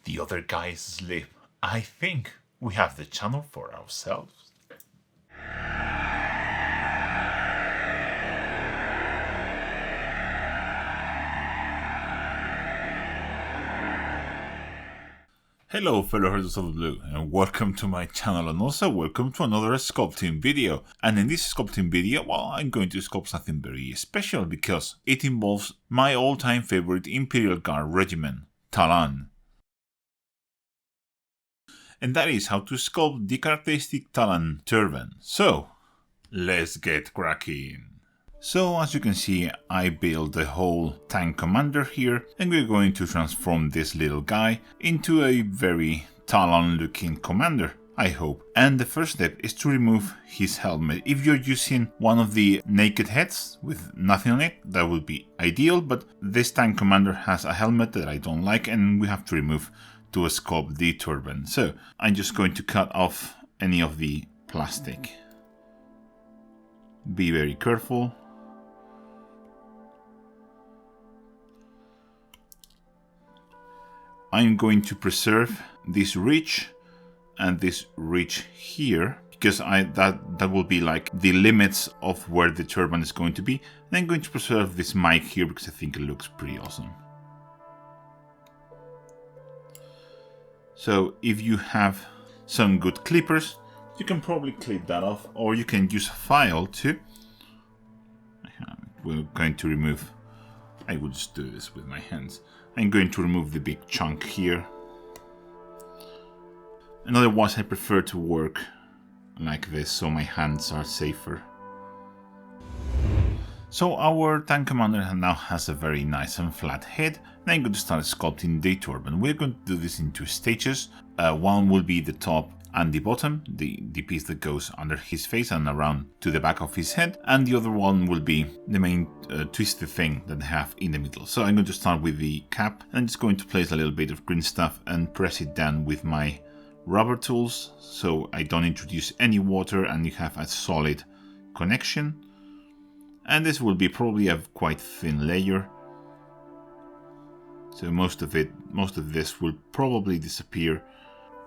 the other guys sleep, I think we have the channel for ourselves. Hello fellow Herders of the Blue, and welcome to my channel, and also welcome to another sculpting video. And in this sculpting video, well, I'm going to sculpt something very special because it involves my all-time favorite Imperial Guard regiment, Tallarn. And that is how to sculpt the characteristic Tallarn turban. So, let's get cracking. So as you can see, I built the whole tank commander here, and we're going to transform this little guy into a very Tallarn looking commander, I hope. And the first step is to remove his helmet. If you're using one of the naked heads with nothing on it, that would be ideal, but this tank commander has a helmet that I don't like, and we have to remove to sculpt the turban. So I'm just going to cut off any of the plastic. Be very careful. I'm going to preserve this ridge and this ridge here because that will be like the limits of where the turban is going to be. And I'm going to preserve this mic here because I think it looks pretty awesome. So if you have some good clippers, you can probably clip that off, or you can use a file too. We're going to remove, I will just do this with my hands. I'm going to remove the big chunk here. And otherwise I prefer to work like this so my hands are safer. So our tank commander now has a very nice and flat head, and I'm going to start sculpting the turban. We're going to do this in two stages. One will be the top and the bottom, the piece that goes under his face and around to the back of his head, and the other one will be the main twisted thing that they have in the middle. So I'm going to start with the cap, and I'm just going to place a little bit of green stuff and press it down with my rubber tools so I don't introduce any water and you have a solid connection. And this will be probably a quite thin layer, so most of this will probably disappear.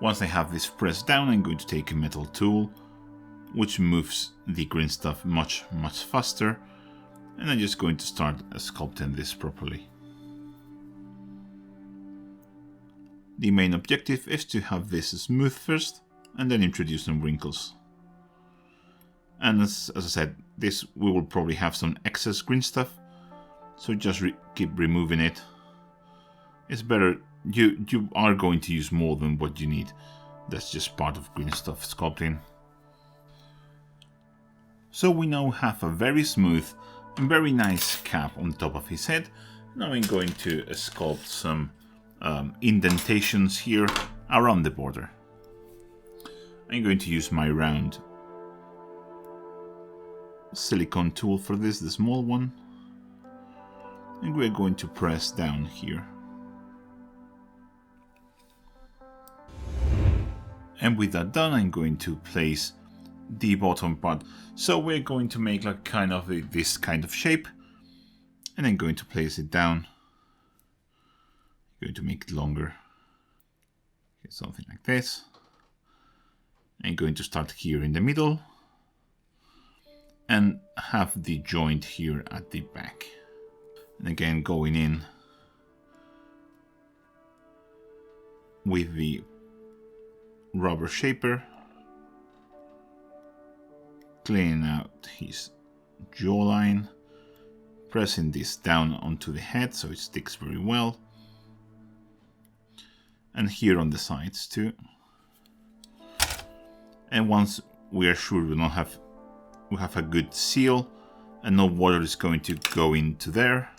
Once I have this pressed down, I'm going to take a metal tool, which moves the green stuff much faster, and I'm just going to start sculpting this properly. The main objective is to have this smooth first, and then introduce some wrinkles. And as I said, this we will probably have some excess green stuff, so just keep removing it. It's better. You are going to use more than what you need. That's just part of green stuff sculpting. So we now have a very smooth and very nice cap on top of his head. Now I'm going to sculpt some indentations here around the border. I'm going to use my round silicone tool for this, the small one. And we're going to press down here. And with that done, I'm going to place the bottom part. So we're going to make like kind of this kind of shape, and I'm going to place it down. I'm going to make it longer. Okay, something like this. I'm going to start here in the middle and have the joint here at the back. And again, going in with the rubber shaper, cleaning out his jawline, pressing this down onto the head so it sticks very well, and here on the sides too. And once we are sure we have a good seal and no water is going to go into there,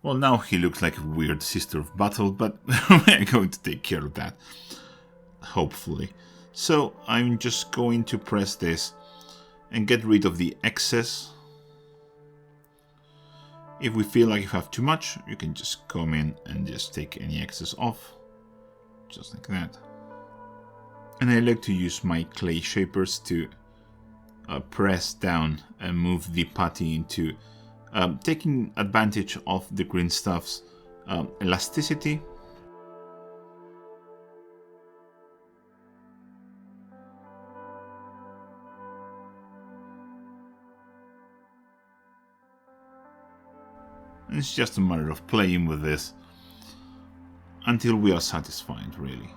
well, now he looks like a weird sister of battle, but we're going to take care of that, hopefully. So I'm just going to press this and get rid of the excess. If we feel like you have too much, you can just come in and just take any excess off, just like that. And I like to use my clay shapers to press down and move the putty into taking advantage of the green stuff's elasticity. And it's just a matter of playing with this until we are satisfied, really.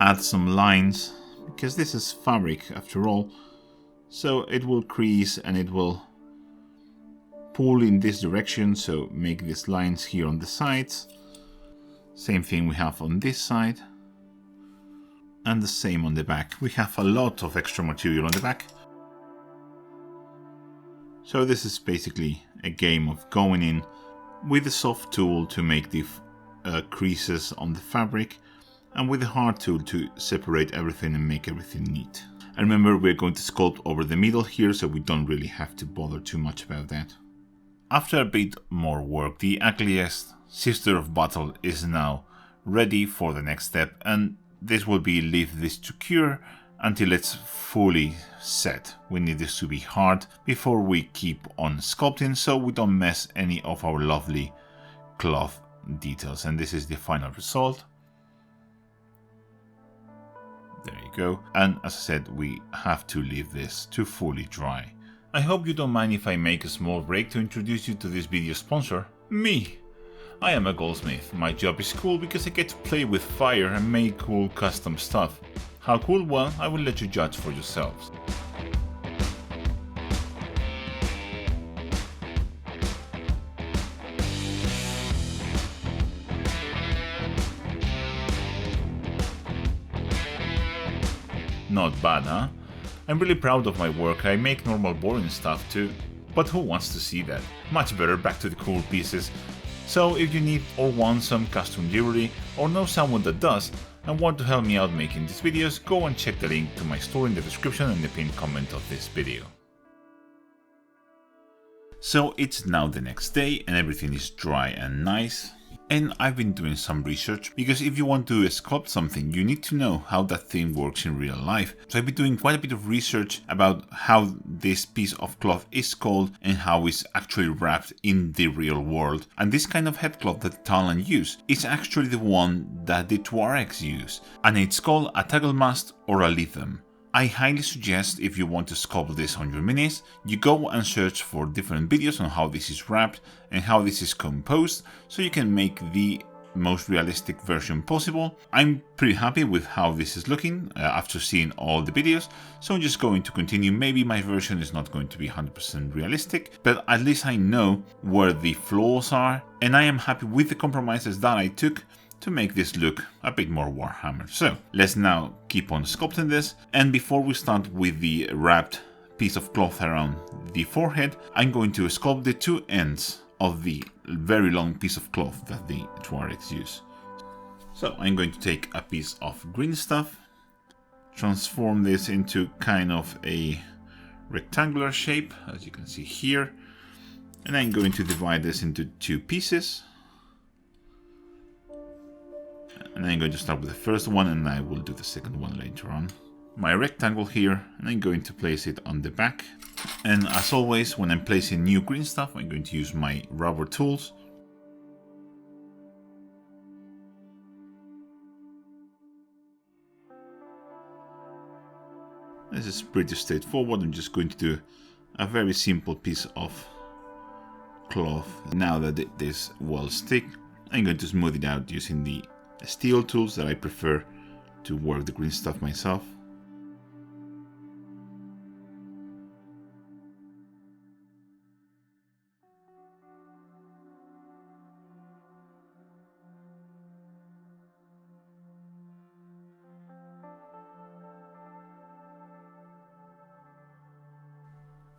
Add some lines, because this is fabric after all, so it will crease and it will pull in this direction, so make these lines here on the sides. Same thing we have on this side. And the same on the back. We have a lot of extra material on the back. So this is basically a game of going in with the soft tool to make the creases on the fabric, and with the hard tool to separate everything and make everything neat. And remember, we're going to sculpt over the middle here, so we don't really have to bother too much about that. After a bit more work, the ugliest sister of battle is now ready for the next step, and this will be leave this to cure until it's fully set. We need this to be hard before we keep on sculpting, so we don't mess any of our lovely cloth details. And this is the final result. There you go. And as I said, we have to leave this to fully dry. I hope you don't mind if I make a small break to introduce you to this video sponsor, me. I am a goldsmith. My job is cool because I get to play with fire and make cool custom stuff. How cool? Well, I will let you judge for yourselves. Not bad, huh? I'm really proud of my work. I make normal boring stuff too. But who wants to see that? Much better back to the cool pieces. So if you need or want some custom jewelry, or know someone that does, and want to help me out making these videos, go and check the link to my store in the description and the pinned comment of this video. So it's now the next day and everything is dry and nice. And I've been doing some research, because if you want to sculpt something, you need to know how that thing works in real life. So I've been doing quite a bit of research about how this piece of cloth is called and how it's actually wrapped in the real world. And this kind of headcloth that Tallarn use is actually the one that the Tuaregs use, and it's called a Tagelmust or a lithem. I highly suggest, if you want to sculpt this on your minis, you go and search for different videos on how this is wrapped and how this is composed, so you can make the most realistic version possible. I'm pretty happy with how this is looking after seeing all the videos, so I'm just going to continue. Maybe my version is not going to be 100% realistic, but at least I know where the flaws are, and I am happy with the compromises that I took to make this look a bit more Warhammer. So let's now keep on sculpting this, and before we start with the wrapped piece of cloth around the forehead, I'm going to sculpt the two ends of the very long piece of cloth that the Tuaregs use. So I'm going to take a piece of green stuff, transform this into kind of a rectangular shape, as you can see here, and I'm going to divide this into two pieces. And I'm going to start with the first one, and I will do the second one later on. My rectangle here, and I'm going to place it on the back. And as always, when I'm placing new green stuff, I'm going to use my rubber tools. This is pretty straightforward. I'm just going to do a very simple piece of cloth. Now that it is well stick, I'm going to smooth it out using the steel tools that I prefer to work the green stuff myself.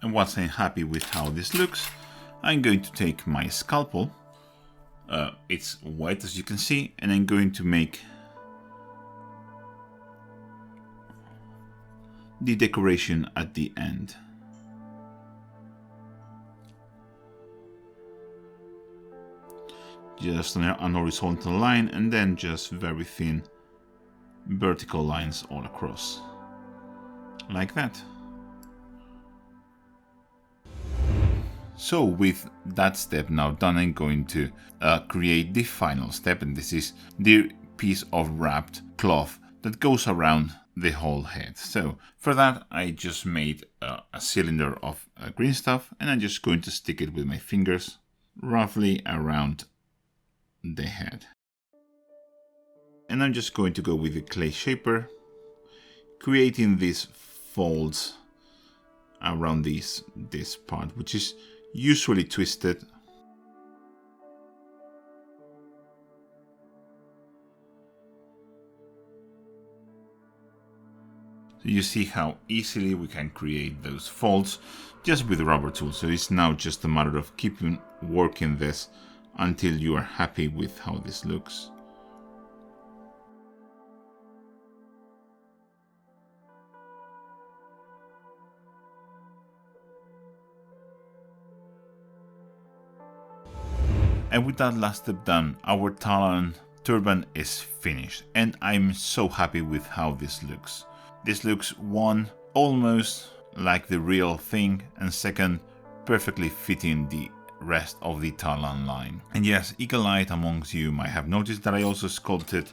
And once I'm happy with how this looks, I'm going to take my scalpel. It's white, as you can see, and I'm going to make the decoration at the end. Just an horizontal line, and then just very thin vertical lines all across, like that. So with that step now done, I'm going to create the final step, and this is the piece of wrapped cloth that goes around the whole head. So for that, I just made a cylinder of green stuff, and I'm just going to stick it with my fingers roughly around the head. And I'm just going to go with the clay shaper, creating these folds around this part, which is usually twisted. So you see how easily we can create those folds just with rubber tools. So it's now just a matter of keeping working this until you are happy with how this looks. And with that last step done, our Tallarn turban is finished, and I'm so happy with how this looks. This looks, one, almost like the real thing, and second, perfectly fitting the rest of the Tallarn line. And yes, eagle-eyed amongst you might have noticed that I also sculpted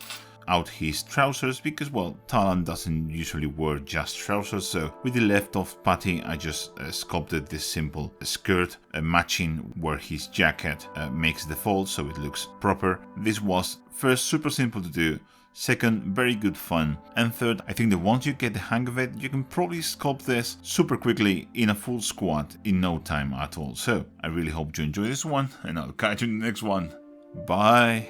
out his trousers, because, well, Tallarn doesn't usually wear just trousers, so with the left off patty I just sculpted this simple skirt matching where his jacket makes the fold, so it looks proper. This was first super simple to do, second very good fun, and third, I think that once you get the hang of it, you can probably sculpt this super quickly in a full squat in no time at all. So I really hope you enjoy this one, and I'll catch you in the next one. Bye!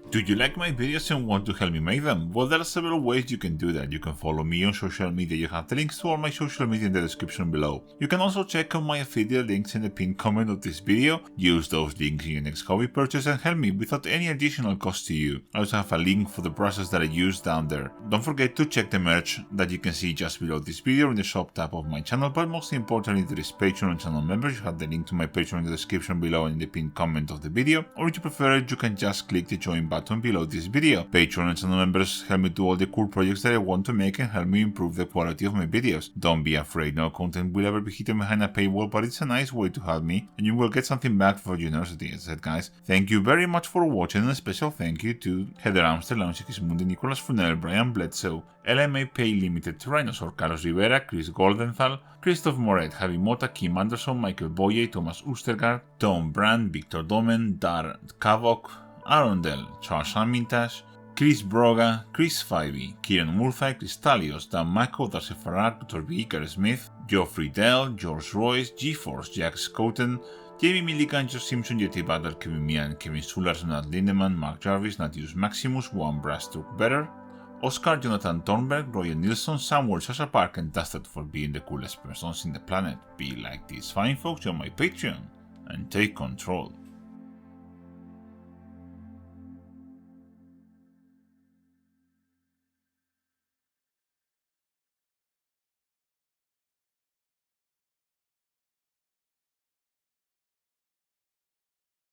Do you like my videos and want to help me make them? Well, there are several ways you can do that. You can follow me on social media. You have the links to all my social media in the description below. You can also check out my affiliate links in the pinned comment of this video. Use those links in your next hobby purchase and help me without any additional cost to you. I also have a link for the brushes that I use down there. Don't forget to check the merch that you can see just below this video in the shop tab of my channel, but most importantly, there is Patreon and channel members. You have the link to my Patreon in the description below and in the pinned comment of the video, or if you prefer it, you can just click the join button below this video. Patreon and channel members help me do all the cool projects that I want to make and help me improve the quality of my videos. Don't be afraid, no content will ever be hidden behind a paywall, but it's a nice way to help me and you will get something back for your generosity. As said, guys, thank you very much for watching, and a special thank you to Heather Amster, Launch Xmundi, Nicolas Funel, Brian Bledsoe, LMA Pay Limited, Tyrannosaur, Carlos Rivera, Chris Goldenthal, Christoph Moret, Javi Mota, Kim Anderson, Michael Boye, Thomas Ustergaard, Tom Brand, Victor Domen, Dar Kavok, Arundel, Charles Armitage, Chris Broga, Chris Fivey, Kieran Murthy, Cristalios, Dan Mako, Darcy Farrar, Dr. B. Gary Smith, Geoffrey Dell, George Royce, G-Force, Jack Scouten, Jamie Milligan, Josh Simpson, Yeti Butler, Kevin Mian, Kevin Sulars, Nat Lindemann, Mark Jarvis, Natius Maximus, Juan Brastruck Better, Oscar Jonathan Thornberg, Roy Nilsson, Samuel Sasha Park, and Dusted for being the coolest persons in the planet. Be like these fine folks on my Patreon and take control.